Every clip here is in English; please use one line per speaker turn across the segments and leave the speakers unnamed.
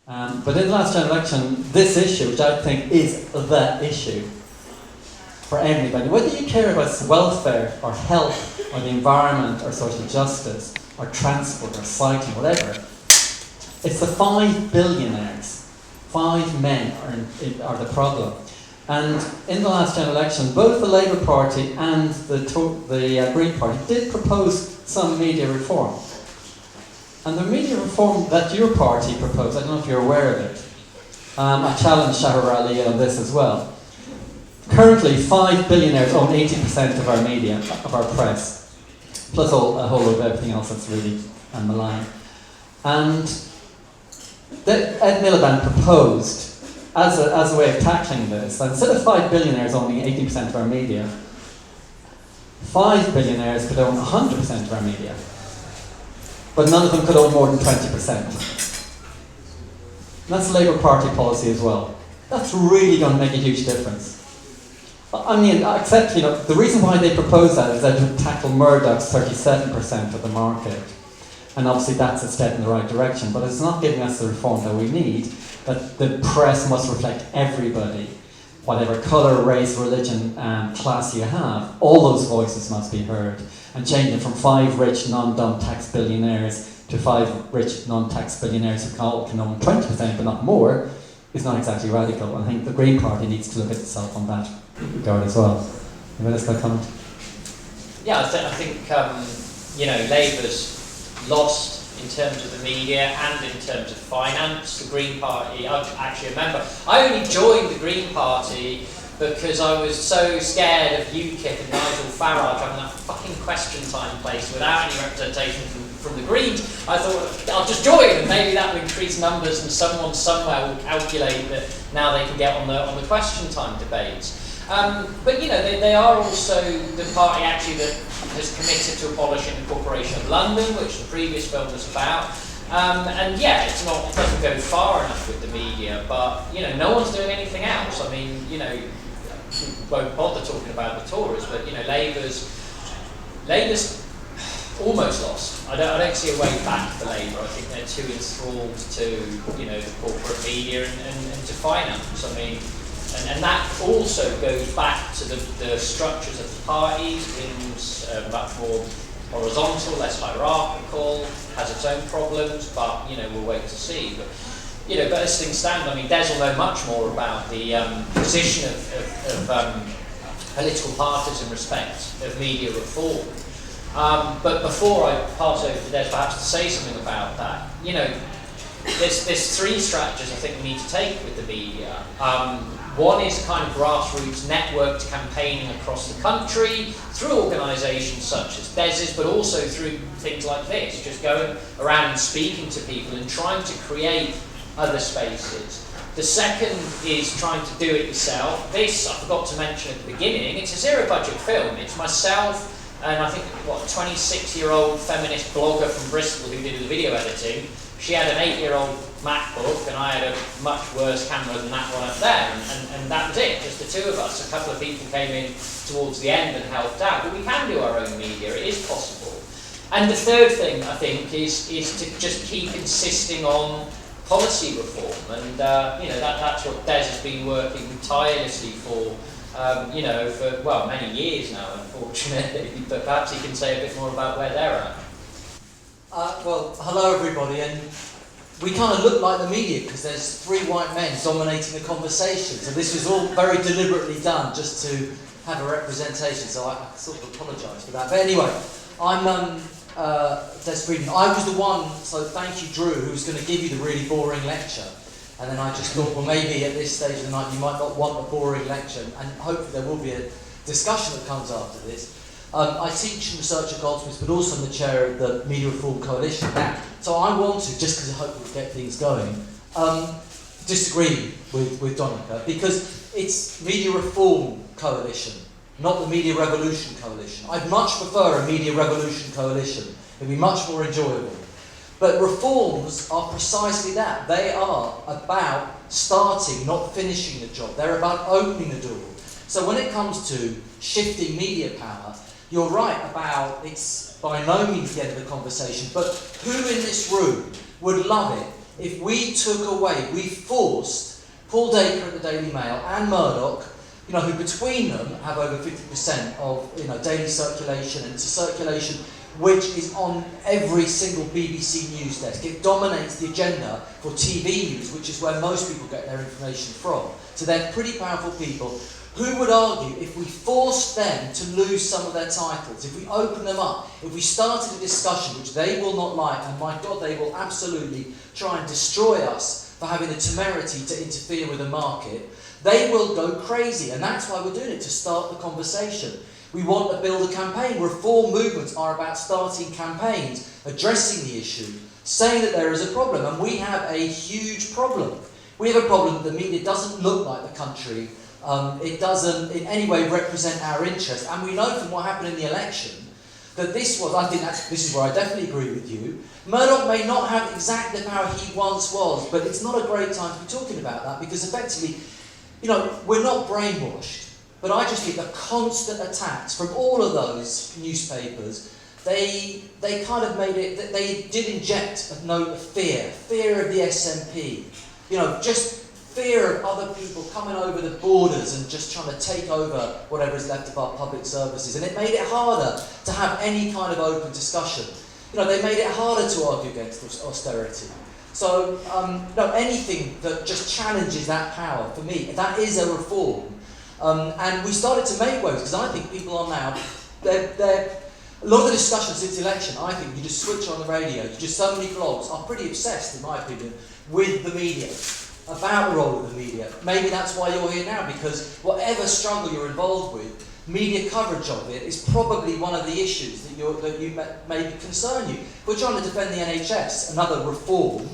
But in the last general election, this issue, which I think is the issue for everybody, whether you care about welfare or health or the environment or social justice or transport or cycling, whatever, it's the 5 billionaires, 5 men are the problem. And in the last general election, both the Labour Party and the Green Party did propose some media reform. And the media reform that your party proposed, I don't know if you're aware of it, I challenged Shahar Ali on this as well. Currently, 5 billionaires own 80% of our media, of our press, plus a whole lot of everything else that's really malign. And Ed Miliband proposed, as a way of tackling this, that instead of 5 billionaires owning 80% of our media, 5 billionaires could own 100% of our media. But none of them could own more than 20%. That's Labour Party policy as well. That's really going to make a huge difference. I mean, except, the reason why they propose that is that it would tackle Murdoch's 37% of the market. And obviously that's a step in the right direction, but it's not giving us the reform that we need, that the press must reflect everybody, whatever colour, race, religion, class you have. All those voices must be heard. And changing from 5 rich, non-dumb tax billionaires to 5 rich, non-tax billionaires who can own 20% but not more is not exactly radical. And I think the Green Party needs to look at itself on that regard as well. Anyone else got a comment?
Yeah, I think Labour's lost in terms of the media and in terms of finance. The Green Party, I actually remember, I only joined the Green Party because I was so scared of UKIP and Nigel Farage having that fucking question time place without any representation from the Greens. I thought, I'll just join and maybe that will increase numbers and someone somewhere will calculate that now they can get on the question time debates. But they are also the party actually that has committed to abolishing the Corporation of London, which the previous film was about. And yeah, it doesn't go far enough with the media, but no one's doing anything else. I mean, we won't bother talking about the Tories, but Labour's almost lost. I don't see a way back for Labour. I think they're too enthralled to the corporate media and to finance. I mean, and that also goes back to the structures of the party. Becomes much more horizontal, less hierarchical, has its own problems, but we'll wait to see. But but as things stand, I mean, Des will know much more about the position of political parties in respect of media reform. But before I pass over to Des, perhaps to say something about that, there's 3 strategies I think we need to take with the media. One is kind of grassroots networked campaigning across the country through organisations such as Des's, but also through things like this, just going around and speaking to people and trying to create other spaces. The second is trying to do it yourself. This, I forgot to mention at the beginning, it's a zero-budget film. It's myself and I think, a 26-year-old feminist blogger from Bristol who did the video editing. She had an 8-year-old MacBook and I had a much worse camera than that one up there, and that was it, just the 2 of us. A couple of people came in towards the end and helped out, but we can do our own media, it is possible. And the third thing, I think, is to just keep insisting on policy reform, and that's what Des has been working tirelessly for, for many years now, unfortunately, but perhaps he can say a bit more about where they're at.
Well, hello everybody, and we kind of look like the media because there's 3 white men dominating the conversation, so this was all very deliberately done just to have a representation, so I sort of apologise for that. But anyway, I'm Des Freedman. I was the one, so thank you Drew, who was going to give you the really boring lecture, and then I just thought, well, maybe at this stage of the night you might not want a boring lecture, and hopefully there will be a discussion that comes after this. I teach and research at Goldsmiths, but also I'm the chair of the Media Reform Coalition. Now, so I want to, just because I hope we'll get things going, disagree with Donnachadh, because it's Media Reform Coalition, not the Media Revolution Coalition. I'd much prefer a Media Revolution Coalition. It'd be much more enjoyable. But reforms are precisely that. They are about starting, not finishing the job. They're about opening the door. So when it comes to shifting media power, you're right about it's by no means the end of the conversation, but who in this room would love it if we took away, we forced Paul Dacre at the Daily Mail and Murdoch, who between them have over 50% of daily circulation, and it's a circulation which is on every single BBC news desk. It dominates the agenda for TV news, which is where most people get their information from. So they're pretty powerful people. Who would argue if we forced them to lose some of their titles, if we opened them up, if we started a discussion which they will not like, and my God, they will absolutely try and destroy us for having the temerity to interfere with the market, they will go crazy. And that's why we're doing it, to start the conversation. We want to build a campaign. Reform movements are about starting campaigns, addressing the issue, saying that there is a problem, and we have a huge problem. We have a problem that the media doesn't look like the country. It doesn't in any way represent our interest, and we know from what happened in the election that this is where I definitely agree with you. Murdoch may not have exactly the power he once was, but it's not a great time to be talking about that, because effectively, we're not brainwashed. But I just think the constant attacks from all of those newspapers, they kind of made it, that they did inject a note of fear of the SNP, just fear of other people coming over the borders and just trying to take over whatever is left of our public services. And it made it harder to have any kind of open discussion. They made it harder to argue against austerity. So, anything that just challenges that power, for me, that is a reform. And we started to make waves, because I think people are now, a lot of the discussion since the election, I think you just switch on the radio, so many blogs are pretty obsessed, in my opinion, with the media, about the role of the media. Maybe that's why you're here now, because whatever struggle you're involved with, media coverage of it is probably one of the issues that maybe concern you. We're trying to defend the NHS, another reform.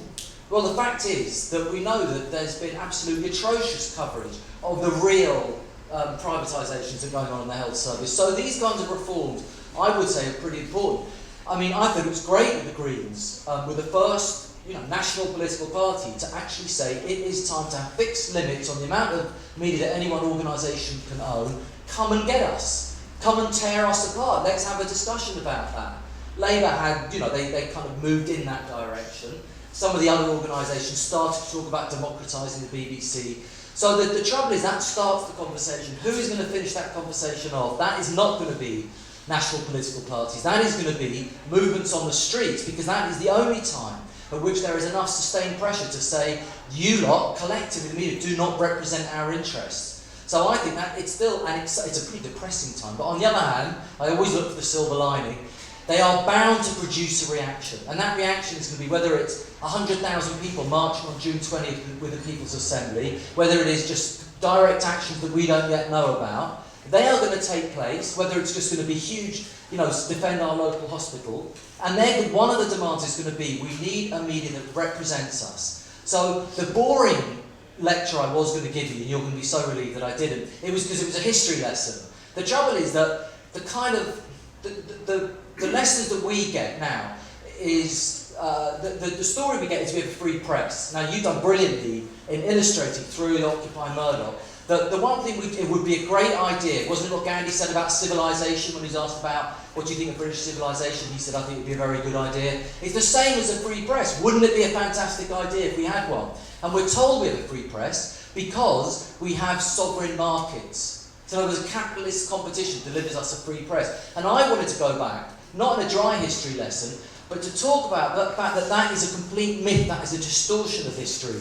Well, the fact is that we know that there's been absolutely atrocious coverage of the real privatisations that are going on in the health service. So these kinds of reforms, I would say, are pretty important. I mean, I thought it was great that the Greens were the first national political party to actually say it is time to have fixed limits on the amount of media that any one organisation can own. Come and get us. Come and tear us apart. Let's have a discussion about that. Labour had, they kind of moved in that direction. Some of the other organisations started to talk about democratising the BBC. So the trouble is that starts the conversation. Who is going to finish that conversation off? That is not going to be national political parties. That is going to be movements on the streets, because that is the only time at which there is enough sustained pressure to say, you lot, collectively, the media, do not represent our interests. So I think that it's still, and it's a pretty depressing time. But on the other hand, I always look for the silver lining. They are bound to produce a reaction. And that reaction is going to be whether it's 100,000 people marching on June 20th with the People's Assembly, whether it is just direct actions that we don't yet know about. They are going to take place, whether it's just going to be huge, defend our local hospital. And then one of the demands is going to be, we need a media that represents us. So the boring lecture I was going to give you, and you're going to be so relieved that I didn't, it was because it was a history lesson. The trouble is that the kind of, the lessons that we get now is, the story we get is we have a free press. Now, you've done brilliantly in illustrating through Occupy Murdoch. The one thing it would be a great idea, wasn't it what Gandhi said about civilization when he was asked about what do you think of British civilization? He said, I think it would be a very good idea. It's the same as a free press. Wouldn't it be a fantastic idea if we had one? And we're told we have a free press because we have sovereign markets. So there was a capitalist competition delivers us a free press. And I wanted to go back, not in a dry history lesson, but to talk about the fact that that is a complete myth, that is a distortion of history.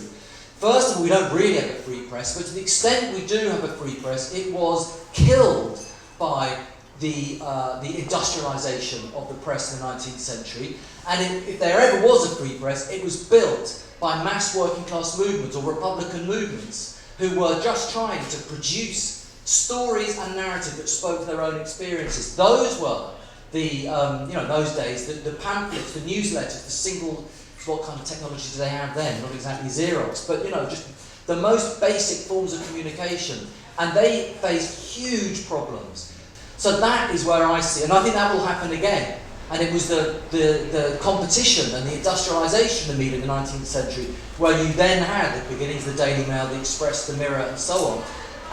First of all, we don't really have a free press, but to the extent we do have a free press, it was killed by the industrialisation of the press in the 19th century. And if there ever was a free press, it was built by mass working class movements or Republican movements who were just trying to produce stories and narrative that spoke to their own experiences. Those were those days, the pamphlets, the newsletters, the single. What kind of technology do they have then? Not exactly Xerox, but just the most basic forms of communication. And they faced huge problems. So that is where I see, and I think that will happen again. And it was the competition and the industrialisation of the media in the 19th century, where you then had the beginnings of the Daily Mail, the Express, the Mirror, and so on,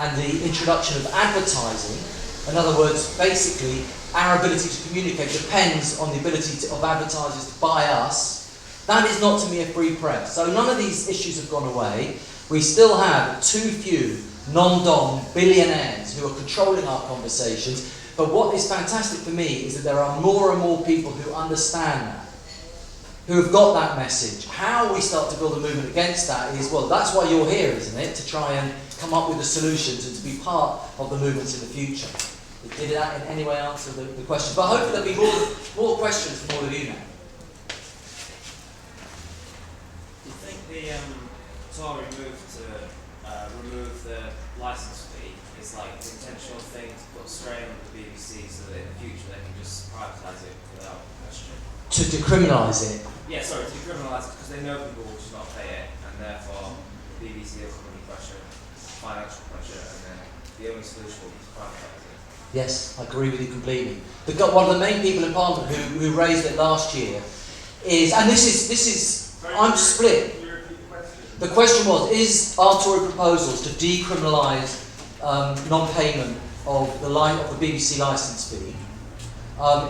and the introduction of advertising. In other words, basically, our ability to communicate depends on the ability of advertisers to buy us. That is not to me a free press. So none of these issues have gone away. We still have too few non-dom billionaires who are controlling our conversations. But what is fantastic for me is that there are more and more people who understand that, who have got that message. How we start to build a movement against that is, well, that's why you're here, isn't it? To try and come up with the solutions and to be part of the movements in the future. Did that in any way answer the question? But hopefully there'll be more questions from all of you now.
Do you think the Tory move to remove the licence fee is like the intentional thing to put strain on the BBC so that in the future they can just privatise it without question?
To decriminalise it?
Yeah, sorry, to decriminalise it because they know people will just not pay it, and therefore the BBC will come under pressure, financial pressure, and then the only solution will be to privatise it.
Yes, I agree with you completely. One of the main people in Parliament who raised it last year is, and this is I'm split. The question was, are Tory proposals to decriminalise non-payment of the BBC licence fee,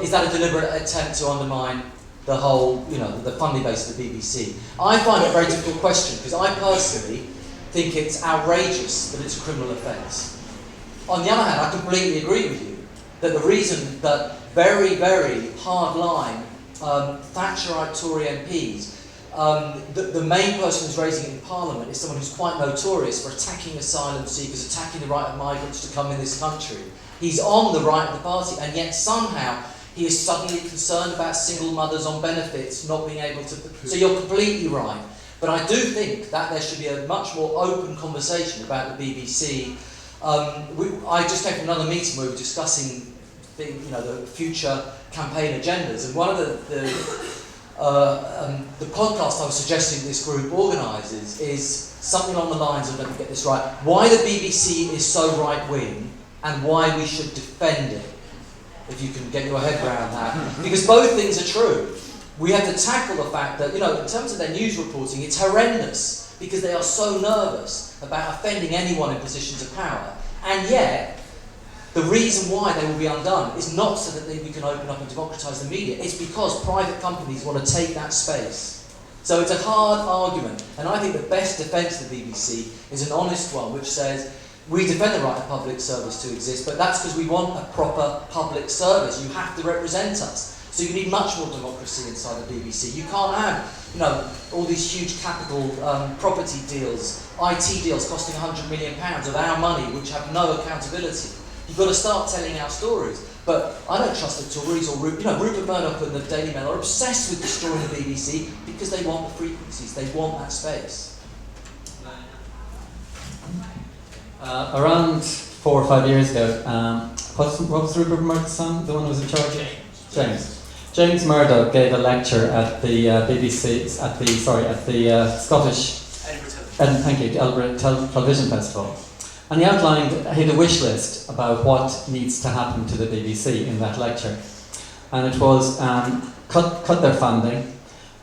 is that a deliberate attempt to undermine the whole, the funding base of the BBC? I find it a very difficult question because I personally think it's outrageous that it's a criminal offence. On the other hand, I completely agree with you that the reason that very, very hard-line Thatcherite Tory MPs, the main person who's raising it in Parliament is someone who's quite notorious for attacking asylum seekers, attacking the right of migrants to come in this country. He's on the right of the party, and yet somehow he is suddenly concerned about single mothers on benefits not being able to... So you're completely right. But I do think that there should be a much more open conversation about the BBC. I just came from another meeting where we were discussing the future campaign agendas, and one of the podcast I was suggesting this group organises is something along the lines of, let me get this right, why the BBC is so right-wing and why we should defend it, if you can get your head around that. Because both things are true. We have to tackle the fact that, in terms of their news reporting, it's horrendous because they are so nervous about offending anyone in positions of power. And yet, the reason why they will be undone is not so that we can open up and democratise the media. It's because private companies want to take that space. So it's a hard argument. And I think the best defence of the BBC is an honest one, which says, we defend the right of public service to exist, but that's because we want a proper public service. You have to represent us. So you need much more democracy inside the BBC. You can't have, all these huge capital property deals, IT deals costing £100 million of our money, which have no accountability. You've got to start telling our stories. But I don't trust the Tories or Rupert Murdoch and the Daily Mail are obsessed with destroying the BBC because they want the frequencies, they want that space.
Around 4 or 5 years ago, what was Rupert Murdoch's son? The one who was in charge? James Murdoch gave a lecture at the BBC, at the Scottish Edinburgh Television Festival, and he outlined, he had a wish list about what needs to happen to the BBC in that lecture, and it was cut their funding,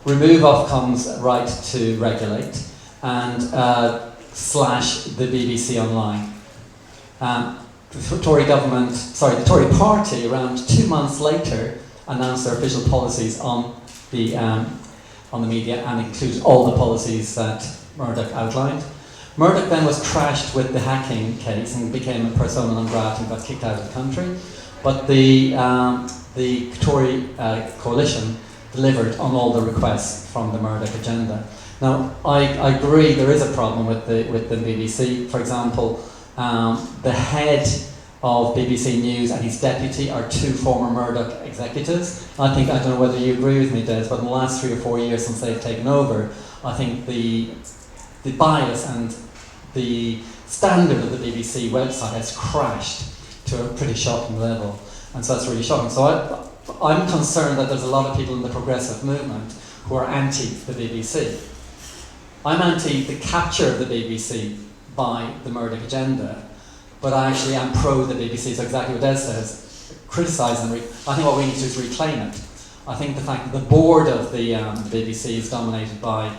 remove Ofcom's right to regulate, and slash the BBC online. The Tory party, around 2 months later, announced their official policies on the media and included all the policies that Murdoch outlined. Murdoch then was trashed with the hacking case and became a persona non grata and got kicked out of the country. But the Tory coalition delivered on all the requests from the Murdoch agenda. Now, I agree there is a problem with the BBC. For example, the head of BBC News and his deputy are two former Murdoch executives. I don't know whether you agree with me, Des, but in the last 3 or 4 years since they've taken over, I think the bias and the standard of the BBC website has crashed to a pretty shocking level, and so that's really shocking. So I'm concerned that there's a lot of people in the progressive movement who are anti the BBC. I'm anti the capture of the BBC by the Murdoch agenda, but I actually am pro the BBC, so exactly what Des says, criticise them. I think what we need to do is reclaim it. I think the fact that the board of the BBC is dominated by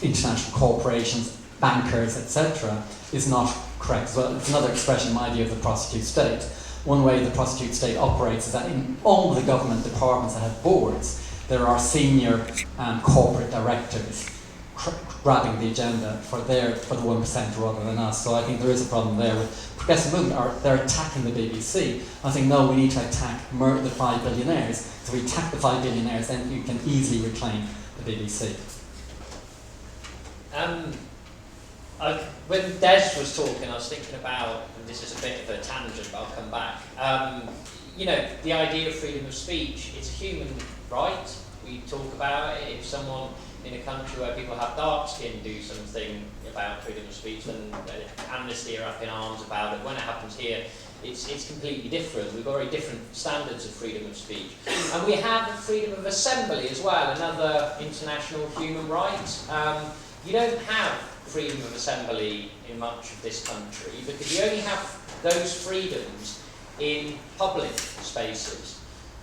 international corporations, bankers, etc., is not correct as well. It's another expression, in my view, of the prostitute state. One way the prostitute state operates is that in all the government departments that have boards, there are senior corporate directors grabbing the agenda for the 1% rather than us. So I think there is a problem there with progressive movement. They're attacking the BBC. I think no, we need to attack the 5 billionaires. So we attack the 5 billionaires, then you can easily reclaim the BBC.
When Des was talking, I was thinking about, and this is a bit of a tangent, but I'll come back. You know, the idea of freedom of speech, it's a human right. We talk about it. If someone in a country where people have dark skin do something about freedom of speech, then Amnesty are up in arms about it. When it happens here, it's completely different. We've got very different standards of freedom of speech. And we have freedom of assembly as well, another international human right. You don't have freedom of assembly in much of this country because you only have those freedoms in public spaces.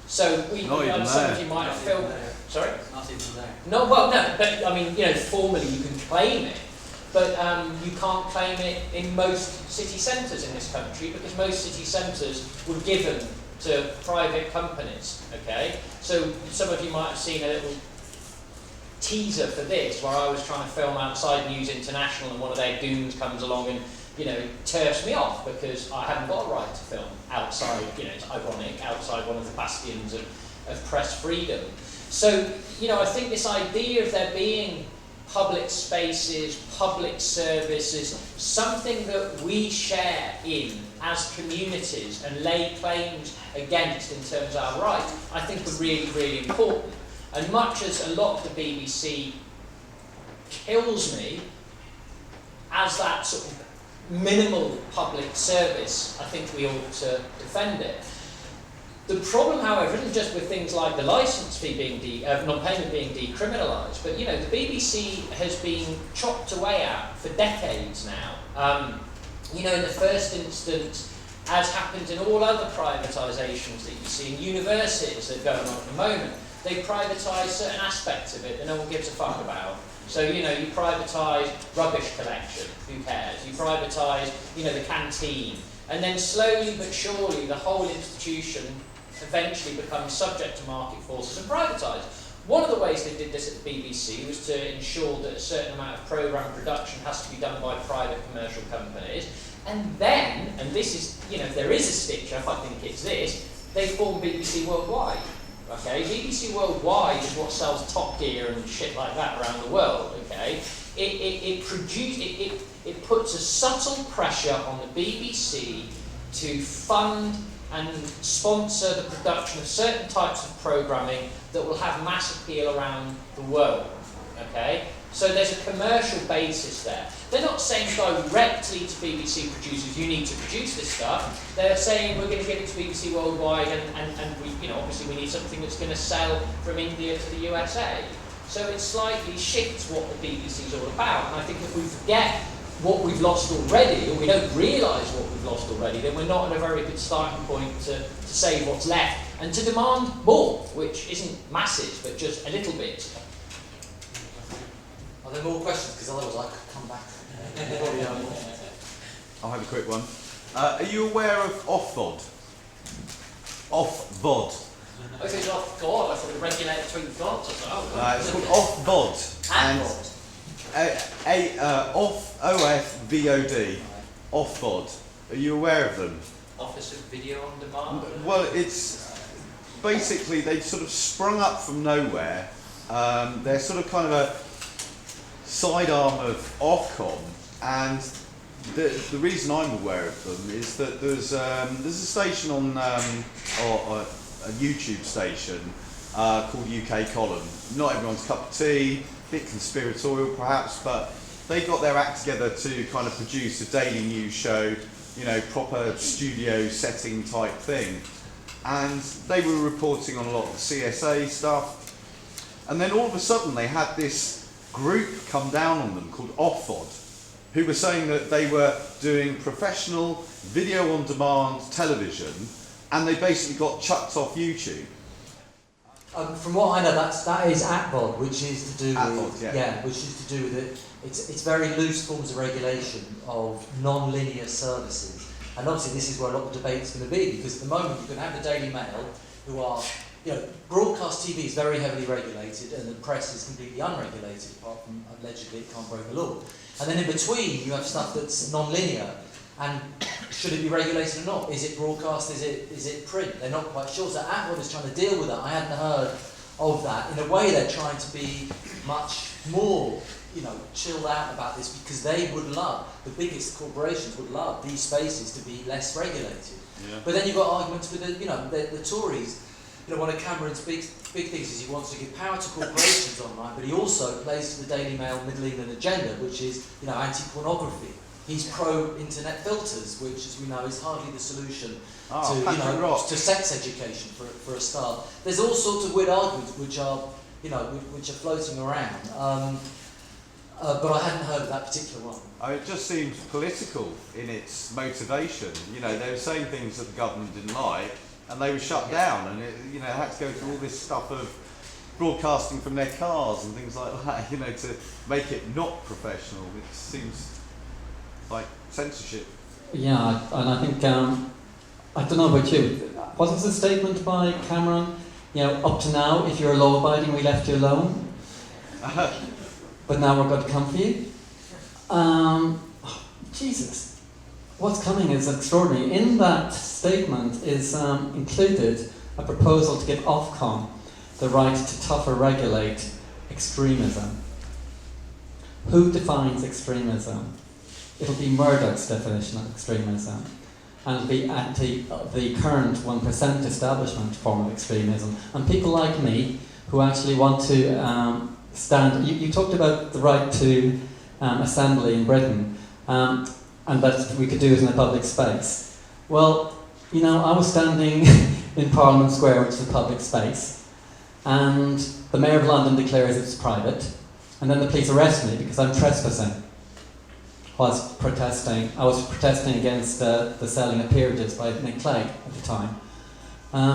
So some of you might have filmed. Sorry?
Not even there.
No, well, no, but I mean, you know, formally you can claim it, but you can't claim it in most city centres in this country because most city centres were given to private companies. Okay, so some of you might have seen a little teaser for this where I was trying to film outside News International and one of their goons comes along and, you know, turfs me off because I haven't got a right to film outside, you know, it's ironic, outside one of the bastions of press freedom. So, you know, I think this idea of there being public spaces, public services, something that we share in as communities and lay claims against in terms of our rights, I think are really, really important. And much as a lot of the BBC kills me as that sort of minimal public service, I think we ought to defend it. The problem, however, isn't just with things like the licence fee being non-payment being decriminalised, but you know the BBC has been chopped away at for decades now. You know, in the first instance, as happens in all other privatisations that you see in universities that are going on at the moment, they privatise certain aspects of it that no one gives a fuck about. So, you know, you privatise rubbish collection, who cares? You privatise, you know, the canteen. And then slowly but surely the whole institution eventually becomes subject to market forces and privatised. One of the ways they did this at the BBC was to ensure that a certain amount of programme production has to be done by private commercial companies. And then, and this is, you know, if there is a stitch-up, I think it's this, they formed BBC Worldwide. Okay, BBC Worldwide is what sells Top Gear and shit like that around the world. Okay, it puts a subtle pressure on the BBC to fund and sponsor the production of certain types of programming that will have mass appeal around the world. Okay, so there's a commercial basis there. They're not saying directly to BBC producers, you need to produce this stuff. They're saying we're going to get it to BBC Worldwide and we, you know, obviously we need something that's going to sell from India to the USA. So it slightly shifts what the BBC is all about. And I think if we forget what we've lost already, or we don't realise what we've lost already, then we're not at a very good starting point to save what's left and to demand more, which isn't massive, but just a little bit.
Are there more questions? Because otherwise I could come back.
I'll have a quick one. Are you aware of OFVOD? OFVOD.
I think it's off God, I thought the regulator between gods or something.
It's called OFVOD. And OFVOD. OFVOD. Are you aware of them?
Office of Video on Demand?
Well, it's basically they've sort of sprung up from nowhere. They're sort of kind of a sidearm of Ofcom, and the reason I'm aware of them is that there's a station on or a YouTube station called UK Column. Not everyone's cup of tea, a bit conspiratorial perhaps, but they got their act together to kind of produce a daily news show, you know, proper studio setting type thing, and they were reporting on a lot of the CSA stuff, and then all of a sudden they had this group come down on them called OFVOD, who were saying that they were doing professional video on demand television, and they basically got chucked off YouTube.
From what I know, that is ATVOD, which is to do with
ATVOD,
which is to do with it. It's very loose forms of regulation of non-linear services, and obviously this is where a lot of debate's going to be, because at the moment you can have the Daily Mail, who are you know, broadcast TV is very heavily regulated, and the press is completely unregulated, apart from allegedly it can't break the law. And then in between, you have stuff that's non-linear. And should it be regulated or not? Is it broadcast? Is it print? They're not quite sure. So Apple is trying to deal with that. I hadn't heard of that. In a way, they're trying to be much more, you know, chilled out about this, because they would love, the biggest corporations would love these spaces to be less regulated.
Yeah.
But then you've got arguments with the, you know, the Tories. You know, one of Cameron's big things is he wants to give power to corporations online, but he also plays to the Daily Mail Middle England agenda, which is, you know, anti-pornography. He's pro-internet filters, which, as we know, is hardly the solution to, you know, to sex education for a start. There's all sorts of weird arguments which are, you know, which are floating around. But I hadn't heard of that particular one.
It just seems political in its motivation. You know, they were saying things that the government didn't like, and they were shut down, and it, you know, had to go through all this stuff of broadcasting from their cars and things like that. You know, to make it not professional. It seems like censorship.
Yeah, and I think, I don't know about you, what was the statement by Cameron? You know, up to now, if you're law-abiding, we left you alone. But now we're going to come for you. Jesus, what's coming is extraordinary. In that statement is included a proposal to give Ofcom the right to tougher regulate extremism. Who defines extremism? It'll be Murdoch's definition of extremism, and it'll be the current 1% establishment form of extremism. And people like me who actually want to stand. You talked about the right to assembly in Britain, and that we could do it in a public space. Well, you know, I was standing in Parliament Square, which is a public space, and the Mayor of London declares it's private, and then the police arrest me because I'm trespassing. I was protesting against the selling of peerages by Nick Clegg at the time.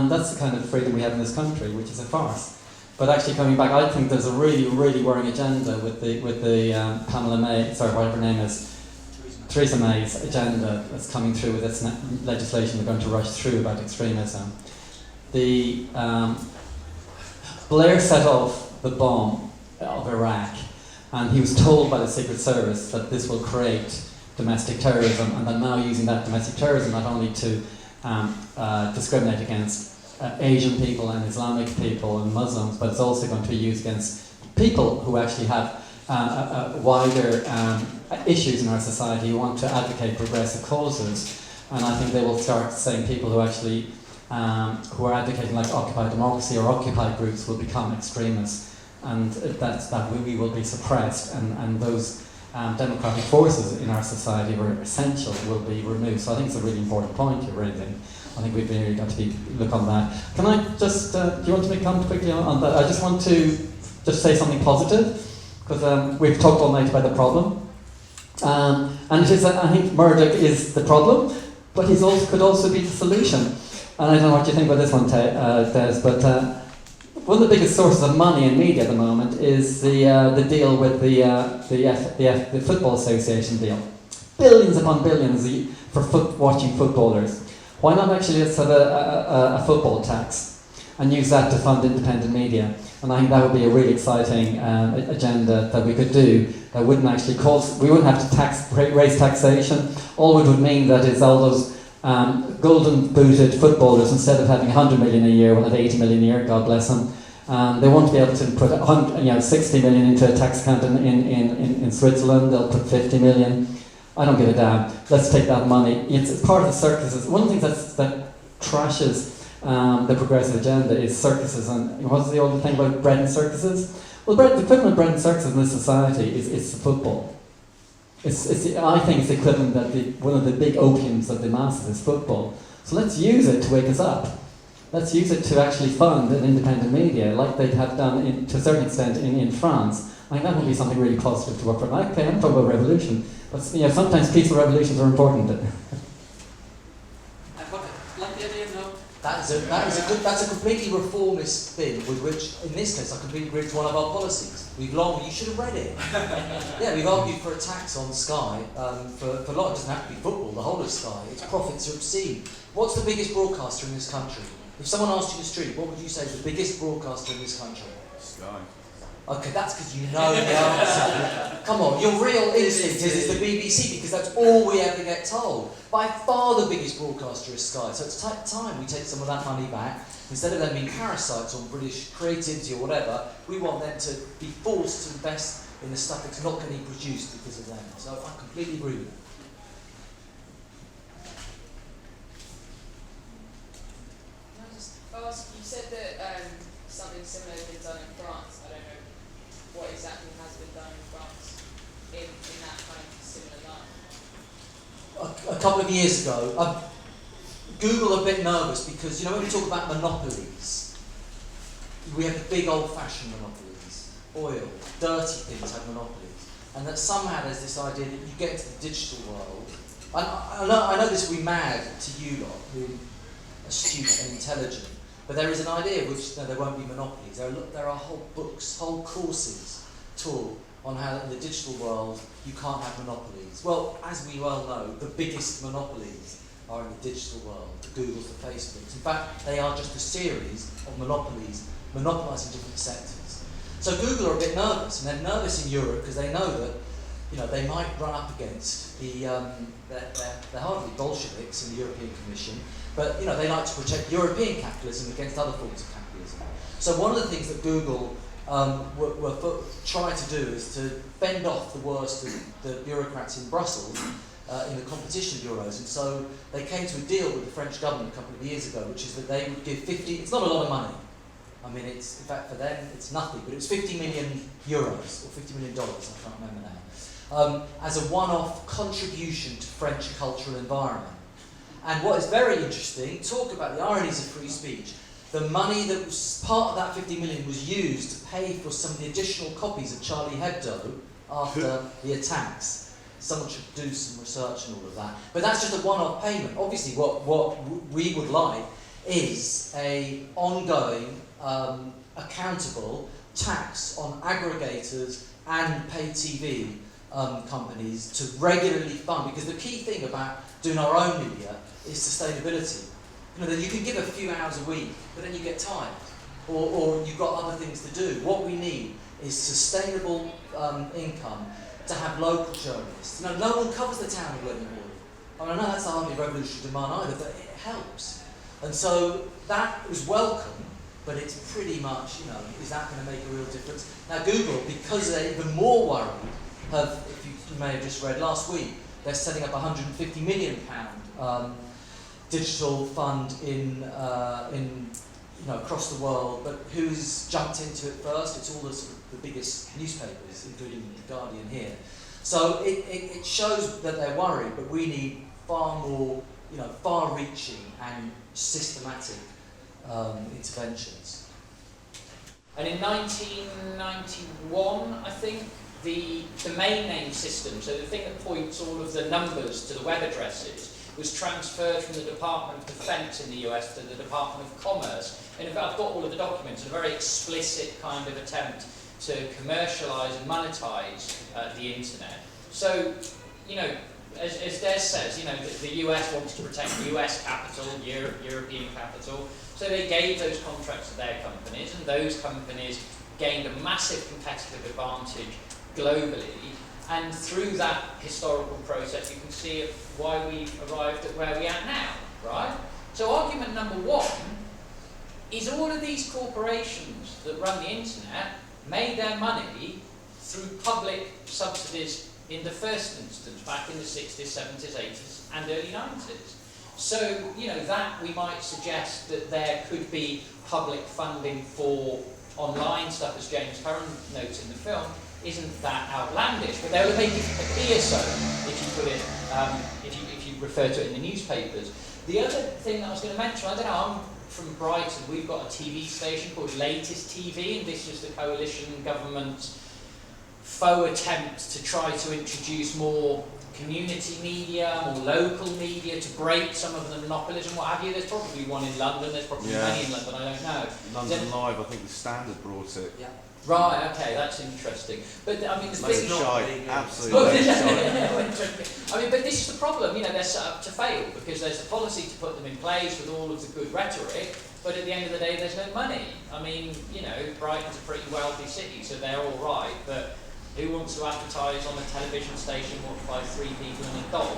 That's the kind of freedom we have in this country, which is a farce. But actually, coming back, I think there's a really, really worrying agenda with the Pamela May, sorry, whatever her name is, Theresa May's agenda that's coming through with this legislation we're going to rush through about extremism. The Blair set off the bomb of Iraq, and he was told by the Secret Service that this will create domestic terrorism, and they're now using that domestic terrorism not only to discriminate against Asian people and Islamic people and Muslims, but it's also going to be used against people who actually have wider issues in our society who want to advocate progressive causes. And I think they will start saying people who actually who are advocating like Occupy Democracy or Occupy groups will become extremists, and that we will be suppressed, and those democratic forces in our society who are essential will be removed. So I think it's a really important point you're raising. I think we've really got to look on that. Can I just, do you want to make a comment quickly on that? I just want to just say something positive, because we've talked all night about the problem. And it is, I think Murdoch is the problem, but he could also be the solution. And I don't know what you think about this one, Des, but one of the biggest sources of money in media at the moment is the deal with the Football Association deal. Billions upon billions for watching footballers. Why not actually let's have a football tax and use that to fund independent media? And I think that would be a really exciting agenda that we could do. That wouldn't actually we wouldn't have to raise taxation. All it would mean that is all those golden booted footballers, instead of having 100 million a year, will have 80 million a year, God bless them. They won't be able to put 60 million into a tax account in Switzerland. They'll put 50 million. I don't give a damn. Let's take that money. It's part of the circuses. One of the things that trashes the progressive agenda is circuses. And what's the old thing about bread and circuses? Well, the equivalent of bread and circuses in this society is football. I think it's the equivalent that one of the big opiums of the masses is football. So let's use it to wake us up. Let's use it to actually fund an independent media, like they have done to a certain extent in France. I think that would be something really positive to work for. I'm talking about revolution, but sometimes peaceful revolutions are important.
That's a completely reformist thing with which, in this case, I completely agree with one of our policies. You should have read it. Yeah, we've argued for a tax on Sky for a lot. It doesn't have to be football, the whole of Sky. Its profits are obscene. What's the biggest broadcaster in this country? If someone asked you in the street, what would you say is the biggest broadcaster in this country?
Sky.
Okay, that's because you know the answer. Come on, your real instinct is the BBC because that's all we ever get told. By far the biggest broadcaster is Sky. So it's time we take some of that money back. Instead of them being parasites on British creativity or whatever, we want them to be forced to invest in the stuff that's not going to be produced because of them. So I completely agree with that.
Can I just ask, you said that something similar has been done in France. I don't know what exactly has been done in France in that kind of similar line.
A couple of years ago, Google a bit nervous because, you know, when we talk about monopolies, we have the big old-fashioned monopolies, oil, dirty things have monopolies, and that somehow there's this idea that you get into the digital world. I know this will be mad to you lot, who are astute and intelligent, but there is an idea which there won't be monopolies. There are whole books, whole courses taught on how in the digital world you can't have monopolies. Well, as we well know, the biggest monopolies are in the digital world, the Googles, the Facebooks. In fact, they are just a series of monopolies monopolising different sectors. So Google are a bit nervous, and they're nervous in Europe because they know that, you know, they might run up against they're hardly Bolsheviks in the European Commission, but, you know, they like to protect European capitalism against other forms of capitalism. So one of the things that Google try to do is to fend off the worst of the bureaucrats in Brussels in the competition bureaus, and so they came to a deal with the French government a couple of years ago, which is that they would give 50, it's not a lot of money, I mean, it's, in fact for them it's nothing, but it's 50 million euros, or $50 million, I can't remember now, as a one-off contribution to French cultural environment. And what is very interesting, talk about the ironies of free speech, the money that was part of that 50 million was used to pay for some of the additional copies of Charlie Hebdo after the attacks. Someone should do some research and all of that. But that's just a one-off payment. Obviously, what we would like is a ongoing, accountable tax on aggregators and paid TV companies to regularly fund. Because the key thing about doing our own media is sustainability. You know, that you can give a few hours a week, but then you get tired, or you've got other things to do. What we need is sustainable income to have local journalists. You know, no one covers the town of Leadenhall. I mean, I know that's hardly a revolutionary demand either, but it helps. And so that is welcome, but it's pretty much, you know, is that going to make a real difference? Now Google, because they're even more worried, if you may have just read last week, they're setting up a £150 million digital fund in you know, across the world, but who's jumped into it first? It's all the biggest newspapers, including The Guardian here. So it shows that they're worried, but we need far more, you know, far-reaching and systematic interventions.
And in 1991, I think, the domain name system, so the thing that points all of the numbers to the web addresses, was transferred from the Department of Defense in the US to the Department of Commerce. And in fact, I've got all of the documents, a very explicit kind of attempt to commercialise and monetise the internet. So, you know, as Des says, you know, the US wants to protect US capital, European capital, so they gave those contracts to their companies, and those companies gained a massive competitive advantage globally. And through that historical process, you can see why we arrived at where we are now, right? So argument number one is all of these corporations that run the internet made their money through public subsidies in the first instance, back in the 60s, 70s, 80s, and early 90s. So, you know, that we might suggest that there could be public funding for online stuff, as James Curran notes in the film, isn't that outlandish, but they would make it appear so if you put it, if you refer to it in the newspapers. The other thing that I was going to mention, I don't know, I'm from Brighton, we've got a TV station called Latest TV, and this was the coalition government's faux attempt to try to introduce more community media, more local media, to break some of the monopolies and what have you. There's probably one in London, there's probably many in London, I don't know.
London Live, I think the Standard brought it.
Yeah.
Right, okay, that's interesting. But I mean, the
Loads
thing
of shite, absolutely loads of shite.
I mean, but this is the problem, you know, they're set up to fail because there's a policy to put them in place with all of the good rhetoric, but at the end of the day, there's no money. I mean, you know, Brighton's a pretty wealthy city, so they're all right, but who wants to advertise on a television station watched by 3 people and a dog,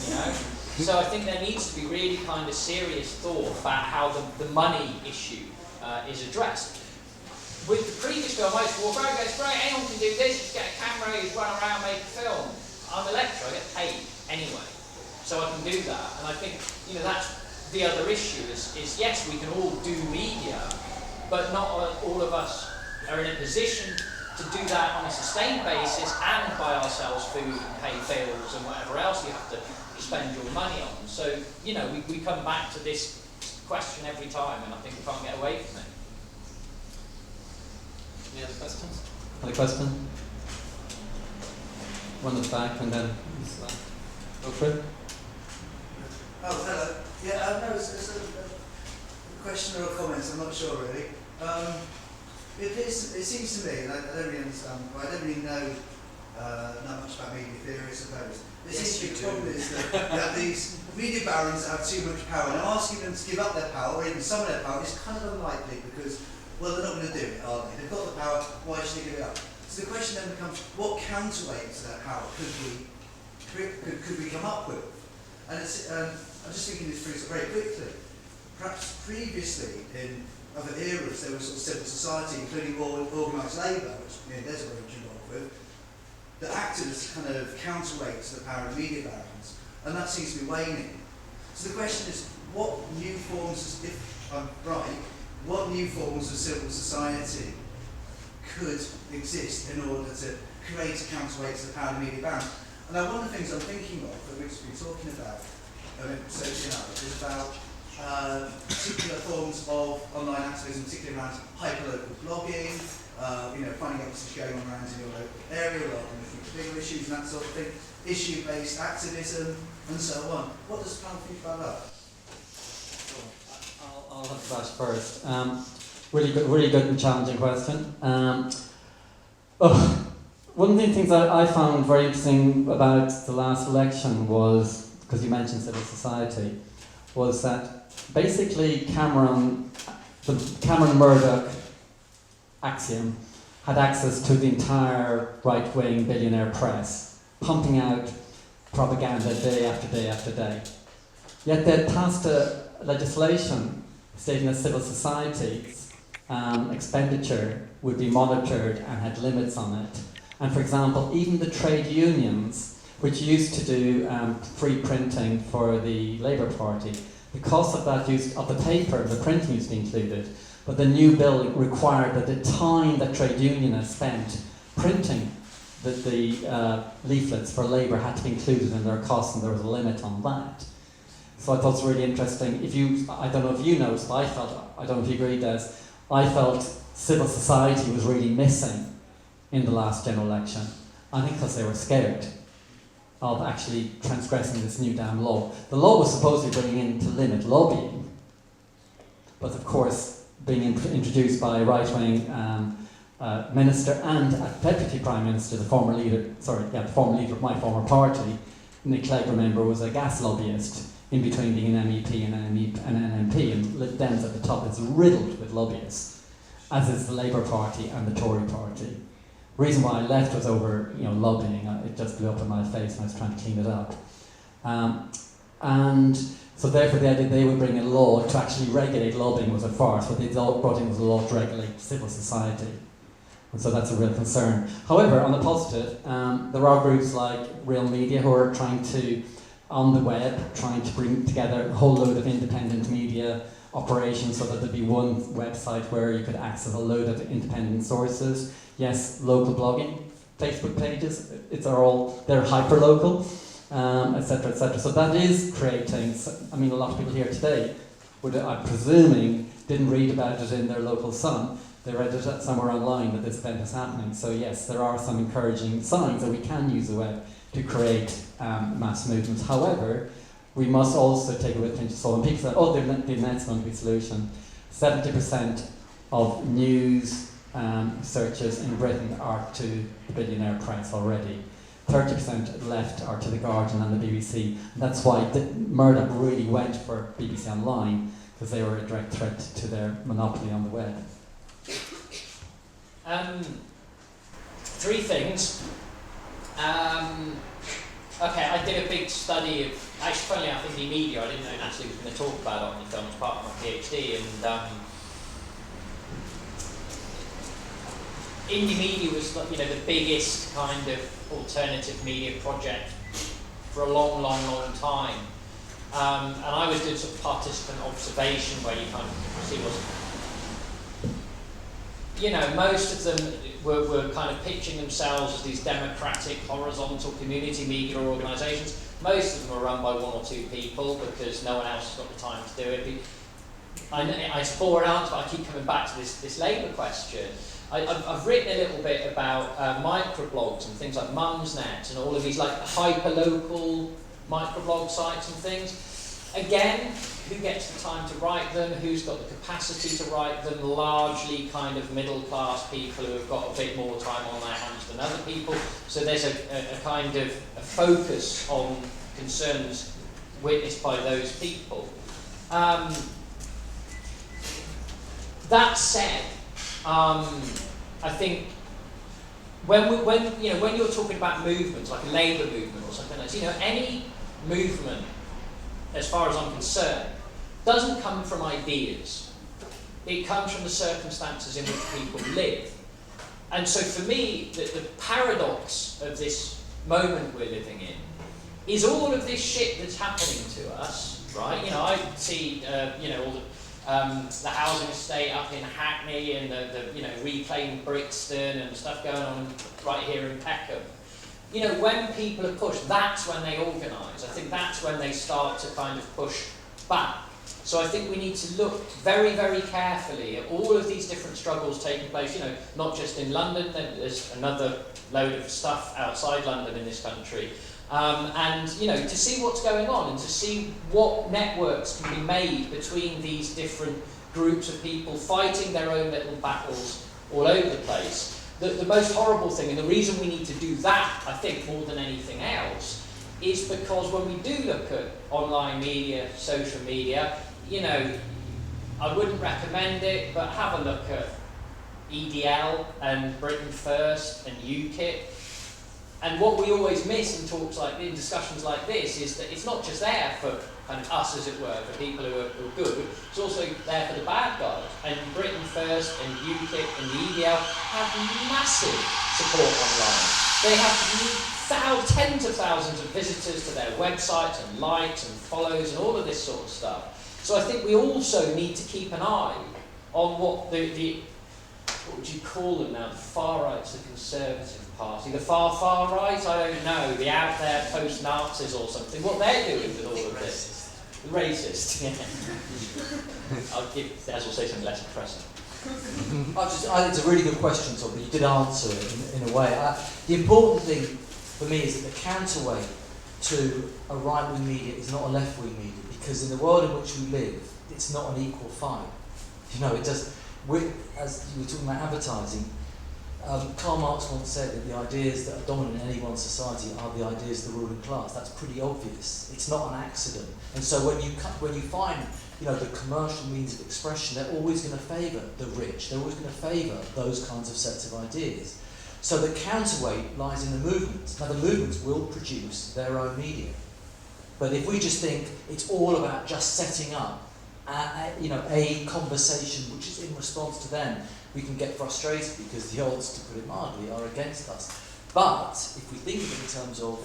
you know? So I think there needs to be really kind of serious thought about how the money issue is addressed. With the previous film, I used to walk around and go, it's great, anyone can do this, you get a camera, you run around, make a film. I'm a lecturer, I get paid anyway, so I can do that. And I think, you know, that's the other issue is yes, we can all do media, but not all of us are in a position to do that on a sustained basis and buy ourselves food and pay bills and whatever else you have to spend your money on. So, you know, we come back to this question every time, and I think we can't get away from it.
Any other questions? Another question? One at the back and then go for it.
Oh, hello. Yeah, no, it's a question or a comment, I'm not sure really. It seems to me, and I don't really understand, but I don't really know not much about media theory, I suppose. It seems to be the problem is that you have these media barons that have too much power, and asking them to give up their power, or even some of their power, is kind of unlikely because, well, they're not going to do it, are they? They've got the power, why should they give it up? So the question then becomes, what counterweight to that power could we come up with? And it's, I'm just thinking this through very quickly. Perhaps previously, in other eras, there was sort of civil society, including organised labour, which there's a range involved with, that acted as kind of counterweight to the power of media barons, and that seems to be waning. So the question is, what new forms, if I'm right, what new forms of civil society could exist in order to create a counterweight to the power of media barons? And now one of the things I'm thinking of, that we've been talking about, is about particular forms of online activism, particularly around hyperlocal blogging, finding out what's going on around in your local area, rather than looking at bigger issues and that sort of thing, issue-based activism, and so on. What does the panel think about that?
I'll have that first. Really good and challenging question. One of the things I found very interesting about the last election was, because you mentioned civil society, was that basically the Cameron Murdoch axiom had access to the entire right-wing billionaire press, pumping out propaganda day after day after day. Yet they passed a legislation stating that civil society's expenditure would be monitored and had limits on it. And for example, even the trade unions, which used to do free printing for the Labour Party, the cost of that of the paper, the printing used to be included, but the new bill required that the time that trade unionists spent printing the leaflets for Labour had to be included in their costs, and there was a limit on that. So I thought it was really interesting. I don't know if you noticed, but I don't know if you agree, Des, I felt civil society was really missing in the last general election. I think because they were scared of actually transgressing this new damn law. The law was supposed to be bringing in to limit lobbying, but of course, being introduced by a right-wing minister and a deputy prime minister, the former leader of my former party, Nick Clegg, remember, was a gas lobbyist in between being an MEP and an MP, and Lib Dems at the top is riddled with lobbyists, as is the Labour Party and the Tory Party. The reason why I left was over lobbying. It just blew up in my face and I was trying to clean it up. And so therefore the idea they would bring a law to actually regulate lobbying was a farce. What they brought in was a law to regulate civil society. And so that's a real concern. However, on the positive, there are groups like Real Media who are trying to, on the web, trying to bring together a whole load of independent media operations so that there'd be one website where you could access a load of independent sources. Yes, local blogging, Facebook pages, they're hyper-local, etc., etc. So that is creating, a lot of people here today, I'm presuming, didn't read about it in their local Sun. They read it somewhere online that this event is happening. So yes, there are some encouraging signs that we can use the web to create mass movements. However, we must also take it with a pinch of salt. And people say, the internet's going to be a solution. 70% of news searches in Britain are to the billionaire press already. 30% left are to the Guardian and the BBC. And that's why Murdoch really went for BBC Online, because they were a direct threat to their monopoly on the web?
Three things. Okay, I did a big study of, actually funnily enough, indie media. I didn't know Natalie was going to talk about it on the film as part of my PhD, and indie media was, the biggest kind of alternative media project for a long time. And I was doing sort of participant observation where you kind of see what's, most of them were kind of pitching themselves as these democratic, horizontal community media organisations. Most of them are run by one or two people because no one else has got the time to do it. It's a boring answer, but I keep coming back to this labour question. I've written a little bit about microblogs and things like Mumsnet and all of these like hyper-local microblog sites and things. Again, who gets the time to write them? Who's got the capacity to write them? Largely kind of middle-class people who have got a bit more time on their hands than other people. So there's a kind of a focus on concerns witnessed by those people. That said, I think when you're talking about movements like a labour movement or something like that, any movement, as far as I'm concerned, doesn't come from ideas. It comes from the circumstances in which people live. And so for me, the paradox of this moment we're living in is all of this shit that's happening to us, right? I see, all the housing estate up in Hackney and the reclaimed Brixton and stuff going on right here in Peckham. When people are pushed, that's when they organise. I think that's when they start to kind of push back. So I think we need to look very, very carefully at all of these different struggles taking place, not just in London, there's another load of stuff outside London in this country. And to see what's going on and to see what networks can be made between these different groups of people fighting their own little battles all over the place. The most horrible thing, and the reason we need to do that, I think, more than anything else, is because when we do look at online media, social media, I wouldn't recommend it, but have a look at EDL and Britain First and UKIP. And what we always miss in discussions like this is that it's not just there for kind of us, as it were, for people who are good, it's also there for the bad guys. And Britain First and UKIP and the EDL have massive support online. They have tens of thousands of visitors to their websites and likes and follows and all of this sort of stuff. So I think we also need to keep an eye on what what would you call them now? The far right's the Conservative Party. The far right, I don't know. The out there post-Nazis or something. What they're doing with all of this. The racist, yeah. I'll give, as we'll say, something less impressive.
I think it's a really good question, Tom, but you did answer it in a way. The important thing for me is that the counterweight to a right-wing media is not a left-wing media, because in the world in which we live, it's not an equal fight. It does. As you were talking about advertising, Karl Marx once said that the ideas that are dominant in any one society are the ideas of the ruling class. That's pretty obvious. It's not an accident. And so when you find the commercial means of expression, they're always going to favour the rich. They're always going to favour those kinds of sets of ideas. So the counterweight lies in the movements. Now the movements will produce their own media. But if we just think it's all about just setting up a conversation which is in response to them, we can get frustrated because the odds, to put it mildly, are against us. But if we think of it in terms of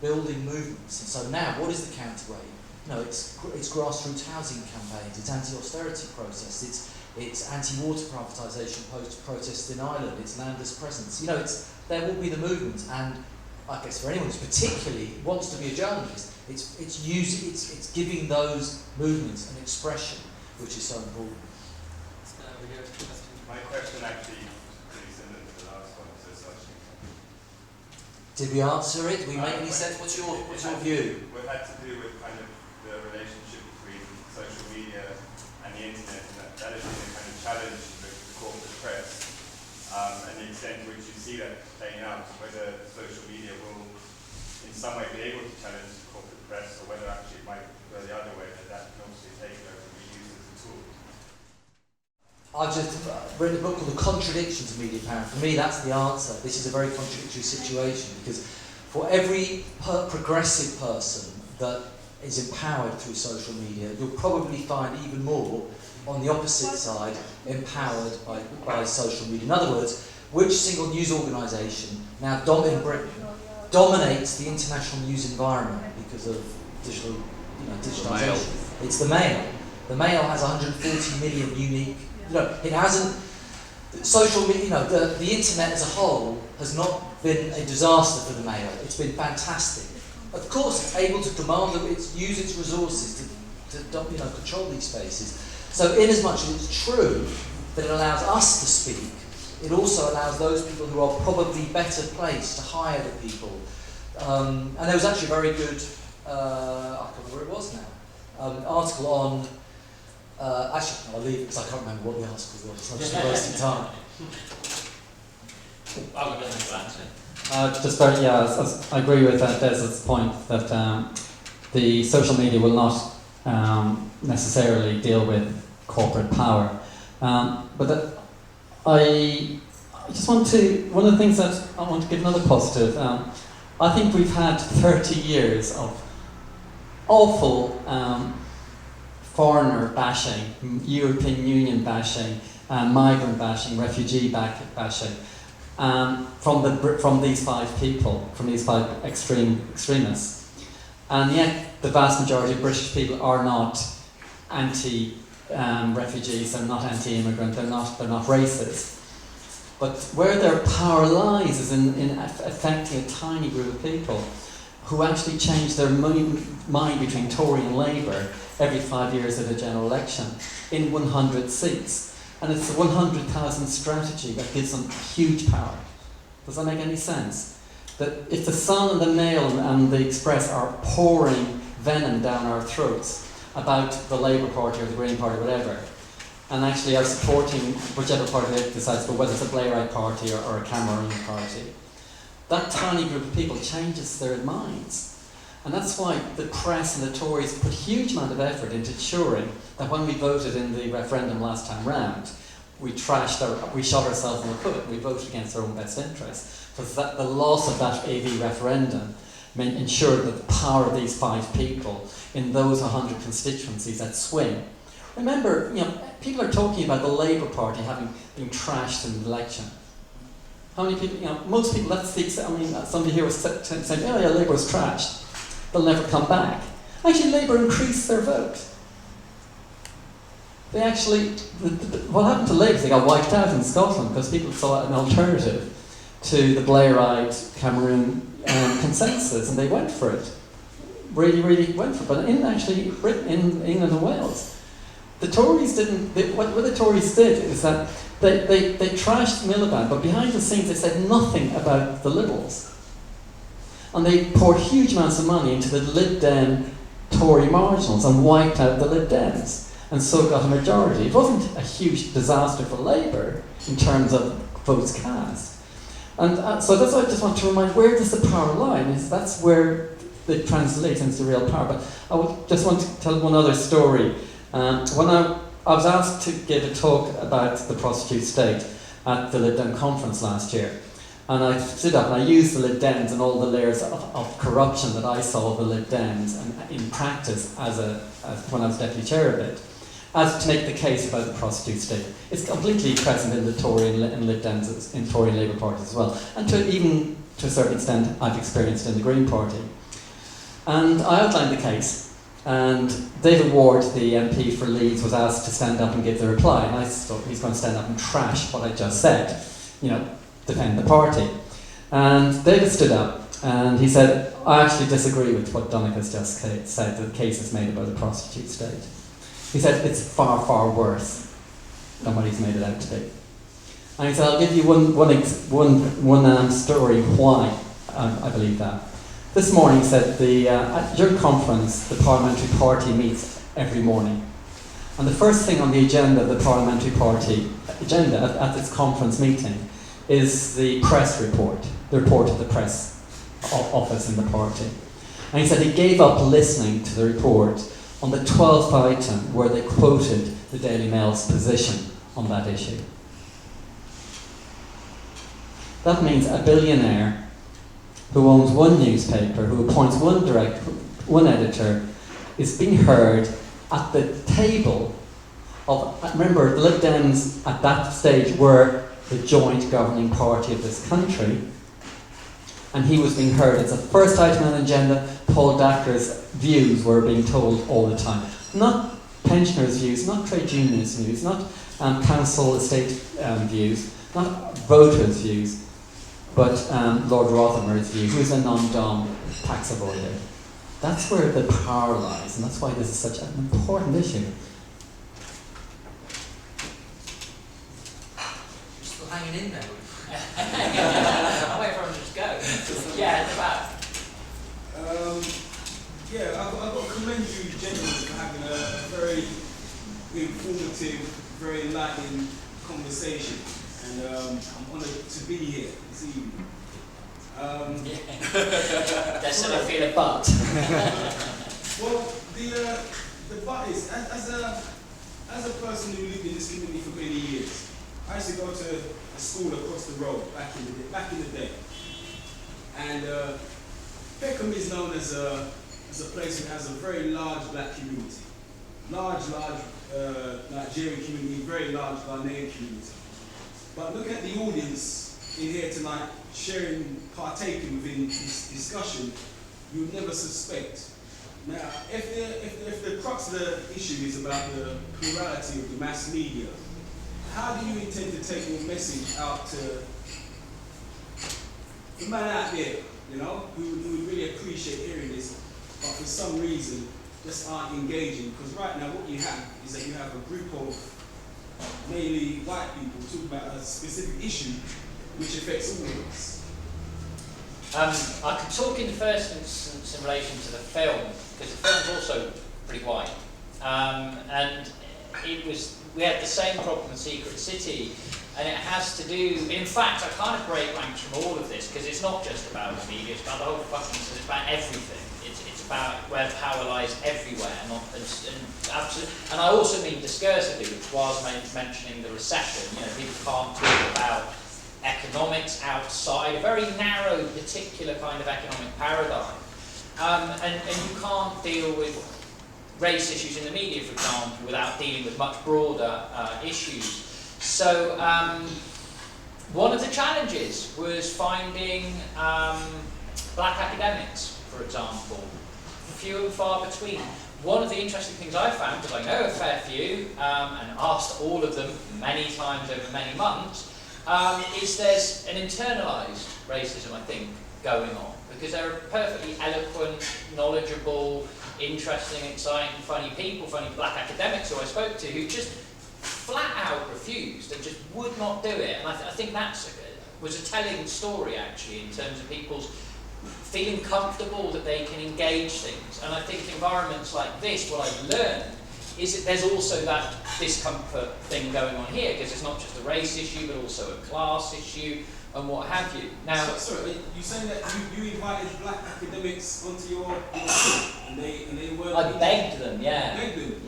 building movements, and so now, what is the counterweight? It's grassroots housing campaigns, it's anti-austerity protests, it's anti-water privatisation protests in Ireland, it's landless presence. There will be the movement, and I guess for anyone who particularly wants to be a journalist, it's giving those movements an expression, which is so important.
My question actually is pretty similar to the last one.
Did we answer it? Did we make any sense? What's your view?
What had to do with kind of the relationship between social media and the internet, and that has been a kind of challenge with the corporate press, and the extent to which you see that playing out, whether social media will in some way be able to challenge the corporate press, or whether actually it might go the other way, that can obviously take over and be used as a
I've just written a book called The Contradictions of Media Power. For me, that's the answer. This is a very contradictory situation because for every progressive person that is empowered through social media, you'll probably find even more on the opposite side empowered by social media. In other words, which single news organisation now in Britain dominates the international news environment because of digitalisation? It's the Mail. The Mail has 140 million unique. It hasn't. Social media, the internet as a whole has not been a disaster for the Mail. It's been fantastic. Of course, it's able to demand that use its resources to control these spaces. So, in as much as it's true that it allows us to speak, it also allows those people who are probably better placed to hire the people. And there was actually a very good, I can't remember where it was now, article on. Actually, I'll leave it because I can't remember what the article was. I'm just wasting time.
I agree with Des's point that the social media will not necessarily deal with corporate power. But I just want to, one of the things that I want to give another positive, I think we've had 30 years of awful foreigner bashing, European Union bashing, migrant bashing, refugee bashing, from these five people, from these five extremists. And yet the vast majority of British people are not anti-refugees, they're not anti-immigrant, they're not racist. But where their power lies is in affecting a tiny group of people who actually change their mind between Tory and Labour every 5 years at a general election in 100 seats. And it's the 100,000 strategy that gives them huge power. Does that make any sense? That if the Sun and the Mail and the Express are pouring venom down our throats about the Labour Party or the Green Party or whatever, and actually are supporting whichever party they decide, but whether it's a Blairite party or a Cameroon party, that tiny group of people changes their minds. And that's why the press and the Tories put a huge amount of effort into ensuring that when we voted in the referendum last time round, we shot ourselves in the foot. We voted against our own best interests. Because the loss of that AV referendum ensured that the power of these five people in those 100 constituencies that swing. Remember, people are talking about the Labour Party having been trashed in the election. How many people, most people, somebody here was saying, oh yeah, Labour was trashed. They'll never come back. Actually, Labour increased their vote. They actually, what happened to Labour? They got wiped out in Scotland because people saw an alternative to the Blairite Cameroon consensus, and they went for it. Really, really went for it. But in England and Wales, the Tories didn't. What the Tories did is that they trashed Miliband, but behind the scenes they said nothing about the Liberals. And they poured huge amounts of money into the Lib Dem Tory marginals and wiped out the Lib Dems, and so got a majority. It wasn't a huge disaster for Labour in terms of votes cast. And so that's why I just want to remind, where does the power lie? And that's where it translates into real power. But I would just want to tell one other story. When I was asked to give a talk about the prostitute state at the Lib Dem conference last year. And I stood up and I used the Lib Dems and all the layers of corruption that I saw of the Lib Dems and in practice when I was deputy chair of it, as to make the case about the prostitute state. It's completely present in the Tory and Lib Dems, in Tory and Labour parties as well. And even to a certain extent, I've experienced in the Green Party. And I outlined the case. And David Ward, the MP for Leeds, was asked to stand up and give the reply. And I thought he's going to stand up and trash what I just said. Defend the party. And David stood up and he said, I actually disagree with what Donnachadh's just said, the case is made about the prostitute state. He said it's far, far worse than what he's made it out to be. And he said, I'll give you one story why I believe that. This morning he said, at your conference, the parliamentary party meets every morning. And the first thing on the agenda of the parliamentary party agenda at this conference meeting is the press report, the report of the press office in the party. And he said he gave up listening to the report on the 12th item where they quoted the Daily Mail's position on that issue. That means a billionaire who owns one newspaper, who appoints one editor, is being heard at the table of, remember, the Lib Dems at that stage were the joint governing party of this country, and he was being heard. It's the first item on the agenda. Paul Dacre's views were being told all the time. Not pensioners' views, not trade unionists' views, not council estate views, not voters' views, but Lord Rothermer's view, who is a non-dom tax avoider. That's where the power lies, and that's why this is such an important issue.
You're still hanging in there.
I'm waiting for him to just go. Yeah, at the back.
I've got to commend you gentlemen for having a very informative, very enlightening conversation, and I'm honoured to be here this evening.
That's what I feel a but.
Well, the but is, as a person who lived in this community for many years, I used to go to a school across the road back in the day, and Peckham is known as a place that has a very large black community, large Nigerian community, very large Ghanaian community. But look at the audience in here tonight, partaking within this discussion, you would never suspect. Now, if the crux of the issue is about the plurality of the mass media, how do you intend to take your message out to the man out there, who would really appreciate hearing this, but for some reason just aren't engaging? Because right now what you have is that you have a group of mainly white people talking about a specific issue which affects all of us.
I could talk in the first instance in relation to the film, because the film's also pretty white. And we had the same problem with Secret City, and it has to do, in fact, I kind of break ranks from all of this, because it's not just about the media, it's about the whole fucking system, it's about everything. It's about where power lies everywhere, and I also mean discursively, which was mentioning the recession. People can't talk about economics outside a very narrow, particular kind of economic paradigm, and you can't deal with race issues in the media, for example, without dealing with much broader issues. So one of the challenges was finding black academics, for example, few and far between. One of the interesting things I found, because I know a fair few, and asked all of them many times over many months, is there's an internalised racism, I think, going on. Because there are perfectly eloquent, knowledgeable, interesting, exciting, funny people, funny black academics who I spoke to, who just flat out refused and just would not do it. And I think that was a telling story, actually, in terms of people's feeling comfortable that they can engage things. And I think environments like this, what I've learned is that there's also that discomfort thing going on here, because it's not just a race issue, but also a class issue, and what have you. Now,
sorry, you saying that you invited black academics onto your school, and they weren't?
I begged them, yeah.
You begged them?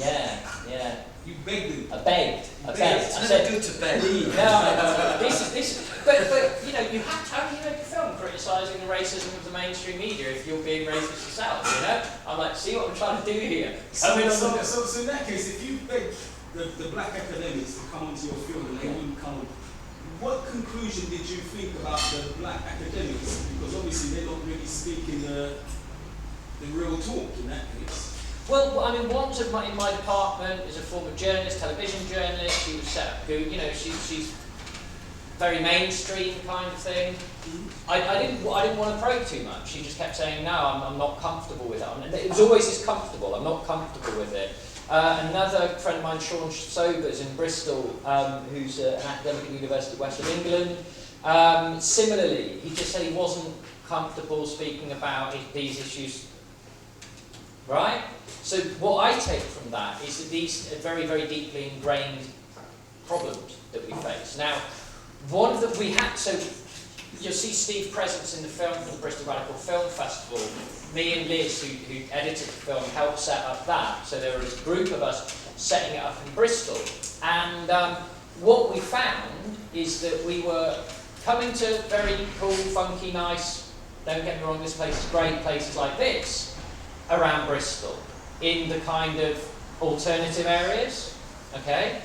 Yeah.
You begged them?
I begged.
It's never good to beg.
No, this is. But you have to. How can you make a film criticising the racism of the mainstream media if you're being racist yourself? I'm like, see what I'm trying to do here.
So in that case, if you begged the black academics to come onto your film and they wouldn't come, what conclusion did you think about the black academics? Because obviously they're not really speaking the real talk in that case.
Well, I mean, one in my department is a former journalist, television journalist. She was set up, she's very mainstream kind of thing. I didn't want to probe too much. She just kept saying, no, I'm not comfortable with it. And it was always this comfortable. I'm not comfortable with it. Another friend of mine, Sean Sobers in Bristol, who's an academic at the University of West of England, similarly, he just said he wasn't comfortable speaking about these issues. Right? So what I take from that is that these are very, very deeply ingrained problems that we face. Now, one of them you'll see Steve Presence in the film from the Bristol Radical Film Festival. Me and Liz, who edited the film, helped set up that. So there was a group of us setting it up in Bristol. And what we found is that we were coming to very cool, funky, nice, don't get me wrong, this place is great, places like this, around Bristol, in the kind of alternative areas, okay?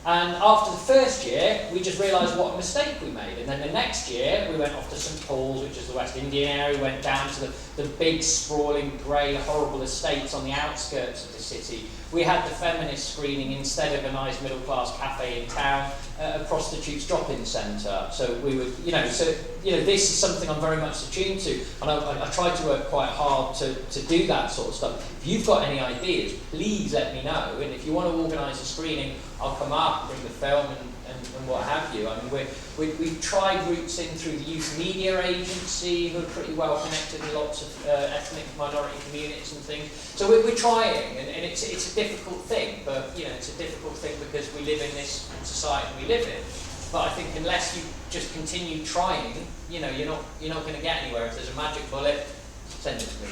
And after the first year, we just realised what a mistake we made. And then the next year, we went off to St Paul's, which is the West Indian area. We went down to the big, sprawling, grey, horrible estates on the outskirts of the city. We had the feminist screening instead of a nice middle-class cafe in town, a prostitute's drop-in centre. So we would, this is something I'm very much attuned to. And I try to work quite hard to do that sort of stuff. If you've got any ideas, please let me know. And if you want to organise a screening, I'll come up and bring the film and what have you. I mean, we've tried routes in through the Youth Media Agency, who are pretty well connected in lots of ethnic minority communities and things. So we're trying, and it's a difficult thing, but it's a difficult thing because we live in this society we live in. But I think unless you just continue trying, you're not going to get anywhere. If there's a magic bullet, send it to me.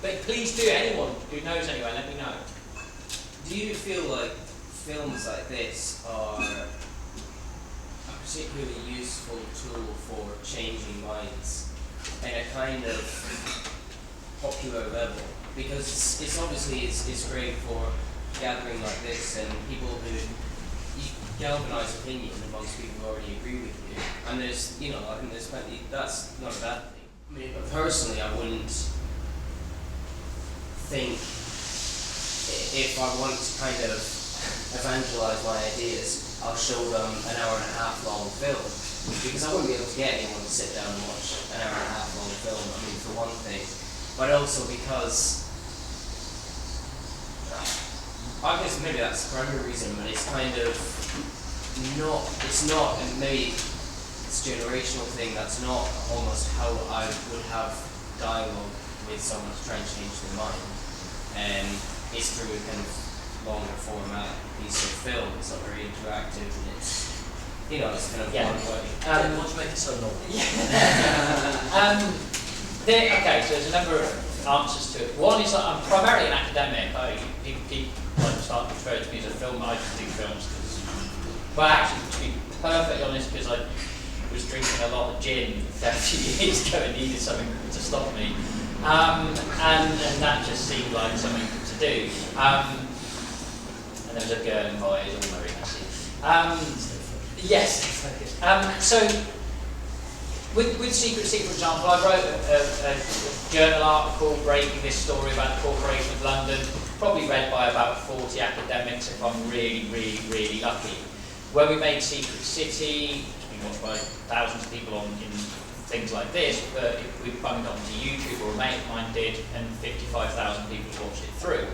But please do, anyone who knows anyway, let me know.
Do you feel like films like this are a particularly useful tool for changing minds in a kind of popular level? Because it's obviously it's great for gathering like this and people who galvanise opinion amongst people who already agree with you. And there's, I think there's plenty, that's not a bad thing. I mean, but personally, I wouldn't think, if I want to kind of evangelise my ideas, I'll show them an hour and a half long film, because I wouldn't be able to get anyone to sit down and watch an hour and a half long film, I mean, for one thing, but also because, I guess maybe that's the primary reason, but it's kind of not, and maybe it's a generational thing, that's not almost how I would have dialogue with someone to try and change their mind. It's through a kind of longer format piece of film. It's not very interactive, and it's kind of one way.
Why don't you make it so normal?
Okay, so there's a number of answers to it. One is that I'm primarily an academic. People like to start referring to me as a film. I just do films well, actually, to be perfectly honest, because I was drinking a lot of gin a few years ago and needed something to stop me. And that just seemed like something to do. And there was a girl involved, it was all very messy. Yes. So, with Secret Seat, for example, I wrote a journal article breaking this story about the Corporation of London, probably read by about 40 academics if I'm really, really, really lucky. When we made Secret City, it's been watched by thousands of people in things like this, but we bunged it onto YouTube, or a mate of mine did, and 55,000 people watched it through.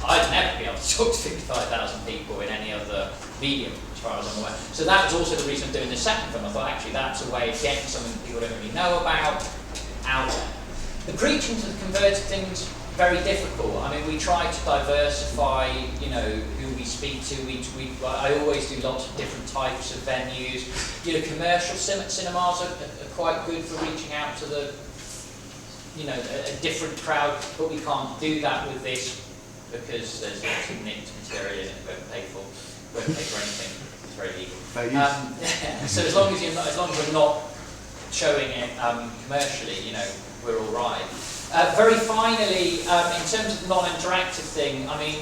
I'd never be able to talk to 55,000 people in any other medium, as far as I'm aware. So that was also the reason of doing the second film. I thought, actually, that's a way of getting something that people don't really know about out there. The preaching to the converted thing's very difficult. I mean, we try to diversify, who we speak to. I always do lots of different types of venues. Commercial cinemas are quite good for reaching out to the, a different crowd, but we can't do that with this because there's lots of nicked material in it. We won't pay for anything. It's very legal. So as long as we're not showing it commercially, we're all right. Very finally, in terms of the non-interactive thing, I mean,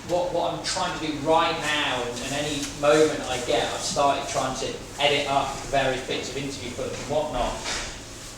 what I'm trying to do right now, and any moment I get, I've started trying to edit up various bits of interview footage and whatnot,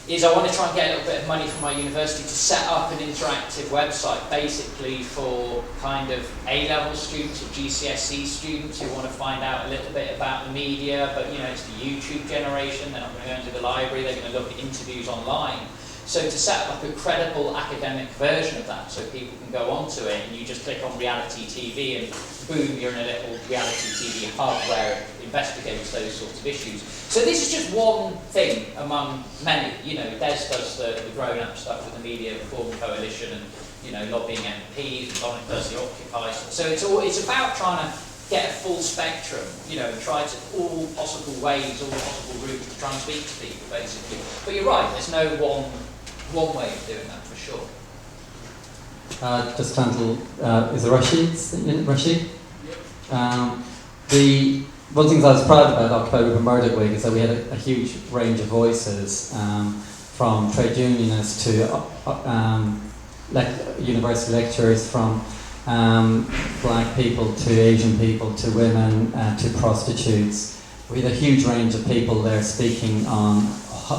is I want to try and get a little bit of money from my university to set up an interactive website, basically for kind of A-level students or GCSE students who want to find out a little bit about the media, but it's the YouTube generation, they're not going to go into the library, they're going to look at interviews online. So to set up like a credible academic version of that, so people can go onto it and you just click on reality TV and boom, you're in a little reality TV hub where it investigates those sorts of issues. So this is just one thing among many. Des does the grown-up stuff with the Media Reform Coalition and lobbying MPs, and Dominic does the Occupy. So it's about trying to get a full spectrum, and try to all possible ways, all possible routes to try and speak to people, basically. But you're right, there's no one way of doing that, for sure.
Just trying to, is it Rashid? Rashid? The one of the things I was proud about Occupy Rupert Murdoch Week is that we had a huge range of voices, from trade unionists to university lecturers, from black people to Asian people to women to prostitutes. We had a huge range of people there speaking on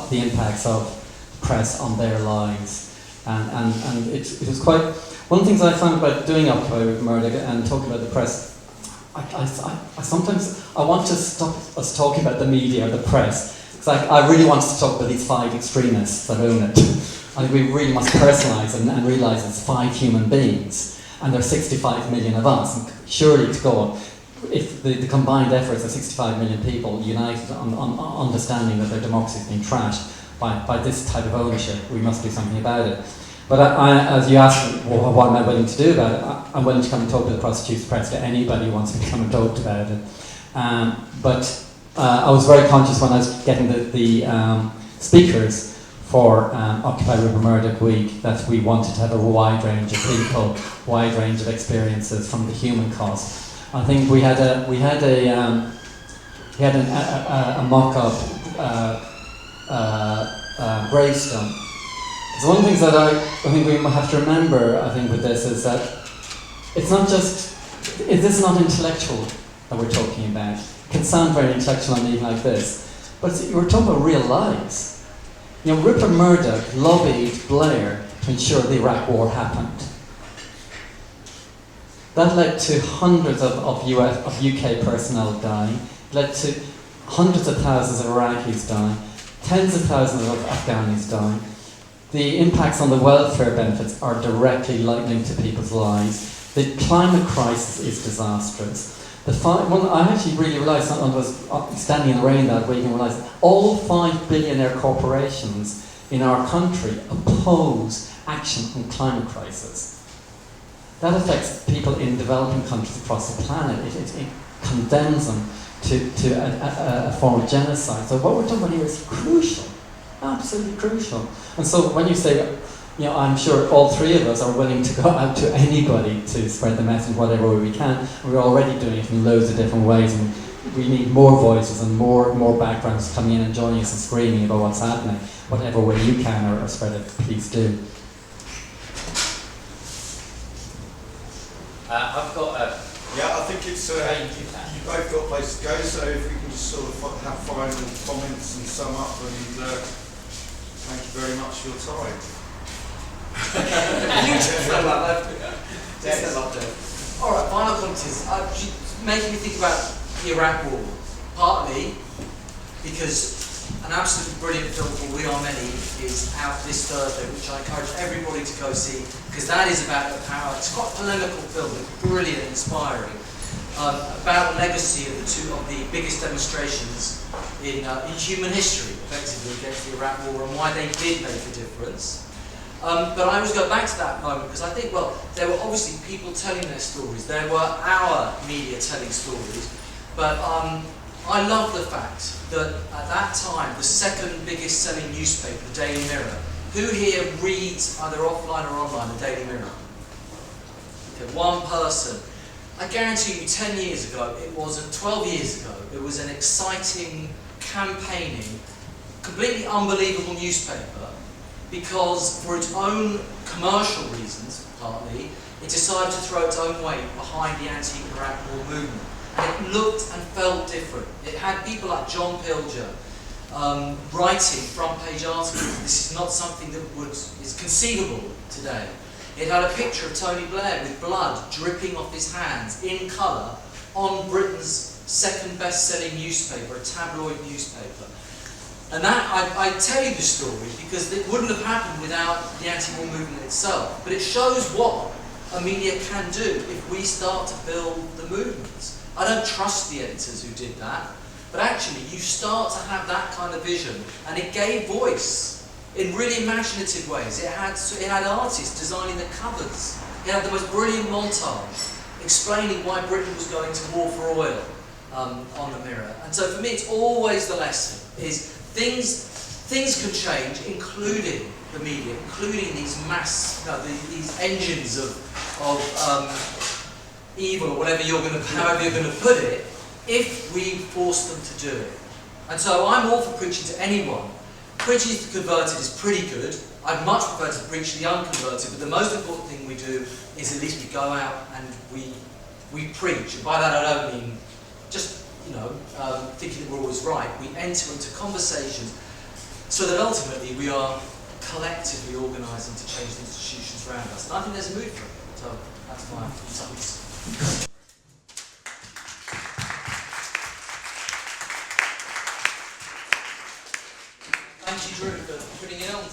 the impacts of press on their lives, and it was quite. One of the things I found about doing Occupy Rupert Murdoch and talking about the press, I sometimes want to stop us talking about the media or the press, because I really want to talk about these 5 extremists that own it. I think we really must personalise and realise it's 5 human beings, and there are 65 million of us, and surely to God, if the combined efforts of 65 million people united on understanding that their democracy has been trashed by this type of ownership, we must do something about it. But as you asked me, well, what am I willing to do about it? I'm willing to come and talk to the prostitutes press to anybody who wants me to come and talk about it. But I was very conscious when I was getting the speakers for Occupy Rupert Murdoch Week that we wanted to have a wide range of people, wide range of experiences from the human cost. I think we had a mock-up gravestone. So one of the things that I think we have to remember, I think, with this is that it's not just, this is not intellectual that we're talking about. It can sound very intellectual on even like this, but we're talking about real lives. You know, Rupert Murdoch lobbied Blair to ensure the Iraq War happened. That led to hundreds of UK personnel dying, led to hundreds of thousands of Iraqis dying, tens of thousands of Afghanis dying. The impacts on the welfare benefits are directly linked to people's lives. The climate crisis is disastrous. I actually really realised, I was standing in the rain that week and realised all 5 billionaire corporations in our country oppose action on climate crisis. That affects people in developing countries across the planet. It condemns them to a form of genocide. So what we're talking about here is crucial, absolutely crucial. And so when you say, you know, I'm sure all 3 of us are willing to go out to anybody to spread the message whatever way we can. We're already doing it in loads of different ways, and we need more voices and more backgrounds coming in and joining us and screaming about what's happening. Whatever way you can or spread it, please do.
I've got a...
Yeah, I think it's, you've both got a place to go, so if we can just sort of have final comments and sum up, and thank you very much for your time.
Alright, final comments. Making me think about the Iraq War, partly because an absolutely brilliant film called We Are Many is out this Thursday, which I encourage everybody to go see, because that is about the power. It's quite a polemical film, but brilliant, inspiring, about the legacy of the biggest demonstrations in human history, effectively, against the Iraq War, and why they did make a difference. But I always go back to that moment because I think, well, there were obviously people telling their stories. There were our media telling stories, but I love the fact that at that time, the second biggest selling newspaper, the Daily Mirror, who here reads either offline or online the Daily Mirror? Okay, one person. I guarantee you 10 years ago, 12 years ago, it was an exciting, campaigning, completely unbelievable newspaper because for its own commercial reasons, partly, it decided to throw its own weight behind the anti-Iraq War movement. And it looked and felt different. It had people like John Pilger writing front-page articles. This is not something that is conceivable today. It had a picture of Tony Blair with blood dripping off his hands in colour on Britain's second best-selling newspaper, a tabloid newspaper. And that, I tell you the story because it wouldn't have happened without the anti-war movement itself. But it shows what a media can do if we start to build the movements. I don't trust the editors who did that, but actually you start to have that kind of vision, and it gave voice in really imaginative ways. It had artists designing the covers. It had the most brilliant montage explaining why Britain was going to war for oil on the Mirror. And so for me, it's always the lesson is things can change, including the media, including these these engines of evil, or whatever however you're going to put it, if we force them to do it. And so I'm all for preaching to anyone. Preaching to the converted is pretty good. I'd much prefer to preach to the unconverted, but the most important thing we do is at least we go out and we preach. And by that I don't mean just, thinking that we're always right. We enter into conversations so that ultimately we are collectively organising to change the institutions around us. And I think there's a move for it. So that's my thoughts. Thank you, Drew, for putting it on.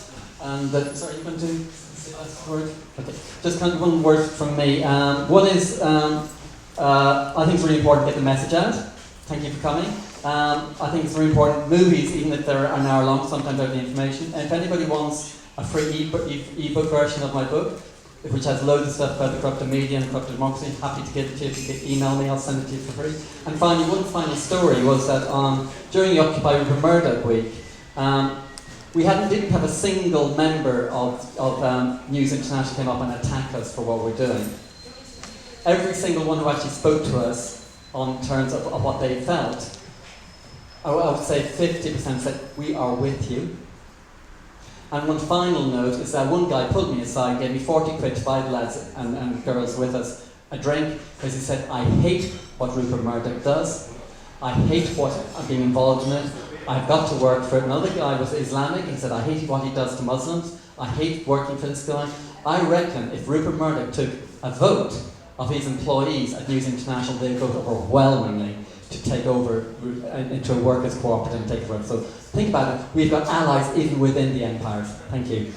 And sorry, you going to say the last word? Okay. Just kind of one word from me. One is, I think it's really important to get the message out. Thank you for coming. I think it's really important. Movies, even if they're an hour long, sometimes have the information. And if anybody wants a free ebook version of my book, which has loads of stuff about the corrupted media and corrupted democracy, happy to give it to you. If you can email me, I'll send it to you for free. And finally, one final story was that during the Occupy Rupert Murdoch week, we didn't have a single member of News International came up and attack us for what we're doing. Every single one who actually spoke to us on terms of what they felt, I would say 50% said, we are with you. And one final note is that one guy pulled me aside, gave me 40 quid to buy the lads and girls with us a drink, because he said, I hate what Rupert Murdoch does. I hate what I'm being involved in it. I've got to work for it. Another guy was Islamic. He said, I hate what he does to Muslims. I hate working for this guy. I reckon if Rupert Murdoch took a vote of his employees at News International, they'd vote overwhelmingly to take over into a workers' cooperative and take over. So think about it. We've got allies even within the empires. Thank you.